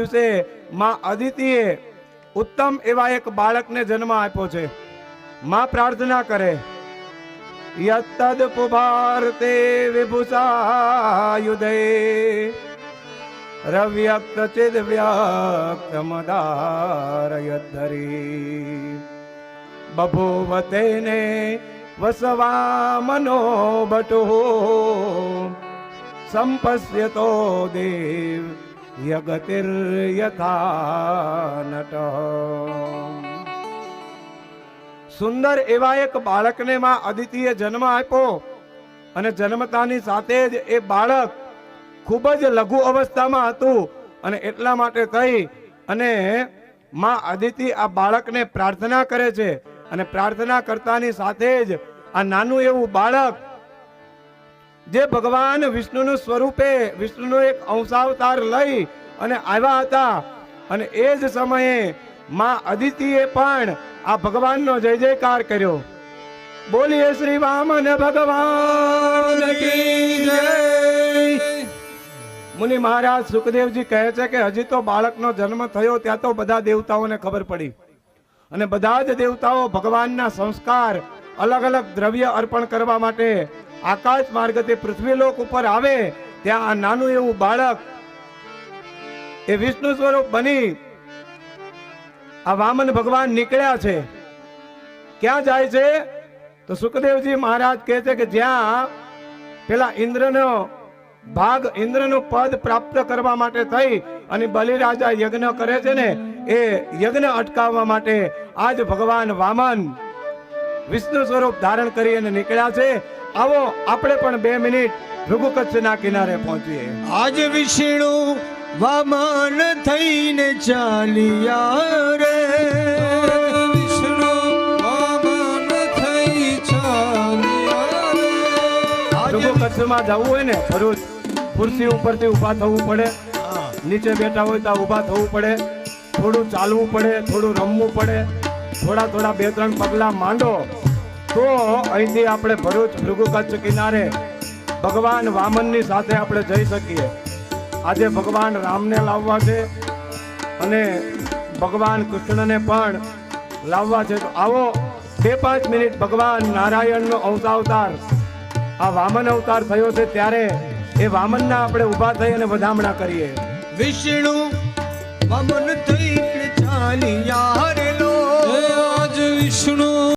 દિવસે માં અદિતિએ ઉત્તમ એવા એક બાળકને જન્મ આપ્યો છે. માં પ્રાર્થના કરે, યત્તદ પુભારતે વિભૂષાયુધે રવ્યક્ત ચિદ વ્યક્ત મદારયદ્ધરી બભૂવ તેને વસવા મનો બટો સંપસ્યતો દેવ યગતિર યથા નટ. સુંદર એવા એક બાળકને માં અદિતિએ જન્મ આપ્યો અને જન્મતાની સાથે જ એ બાળક ખૂબ જ લઘુ અવસ્થામાં હતું અને એટલા માટે થઈ અને માં અદિતિ આ બાળકને પ્રાર્થના કરે છે અને પ્રાર્થના કરતાની સાથે જ આ નાનું એવું બાળક જે ભગવાન વિષ્ણુનું સ્વરૂપે વિષ્ણુનો એક અંશાવતાર લઈ અને આવ્યા હતા અને એ જ સમયે માં અદિતિએ પણ આ ભગવાનનો જય જયકાર કર્યો. બોલીએ શ્રી વામન ભગવાન કી જય. મુનિ મહારાજ સુખદેવજી કહે છે કે હજી તો બાળકનો જન્મ થયો ત્યાં તો બધા દેવતાઓને ખબર પડી અને બધા જ દેવતાઓ ભગવાનના સંસ્કાર અલગ અલગ દ્રવ્ય અર્પણ કરવા માટે આકાશ માર્ગથી પૃથ્વીલોક ઉપર આવે. ત્યાં આ નાનું એવું બાળક એ વિષ્ણુ સ્વરૂપ બની આ વામન ભગવાન નીકળ્યા છે. ક્યાં જાય છે તો સુખદેવજી મહારાજ કહે છે કે જ્યાં પેલા ઇન્દ્રનો ભાગ ઇન્દ્રનું પદ પ્રાપ્ત કરવા માટે થઈ અને બલિરાજા યજ્ઞ કરે છે ને એ યજ્ઞ અટકાવવા માટે આજ ભગવાન વામન વિષ્ણુ સ્વરૂપ ધારણ કરી અને નીકળ્યા છે. આવો આપણે પણ 2 મિનિટ ભૃગુ કચ્છના કિનારે પહોંચીએ. આજ વિષ્ણુ વામન થઈને ચાલ્યા રે, વિષ્ણુ વામન થઈ ચાલ્યા રે. ભૃગુ કચ્છમાં જવું હોય ને ભરૂચ ખુરશી ઉપરથી ઊભા થવું પડે, નીચે બેઠા હોય તો ઊભા થવું પડે, થોડું ચાલવું પડે, થોડું રમવું પડે, થોડા 2-3 પગલા માંડો તો અહીંથી આપણે ભરૂચ ભૃગુ કચ્છ કિનારે ભગવાન વામનની સાથે આપણે જઈ શકીએ. આજે ભગવાન રામને લાવવા છે અને ભગવાન કૃષ્ણને પણ લાવવા છે. તો આવો 2-5 મિનિટ ભગવાન નારાયણનો અંશાવતાર આ વામન અવતાર થયો છે ત્યારે એ વામનના આપણે ઊભા થઈ અને વધામણા કરીએ. વિષ્ણુ વામન થઈને ચાલ્યા રે લો, આજ વિષ્ણુ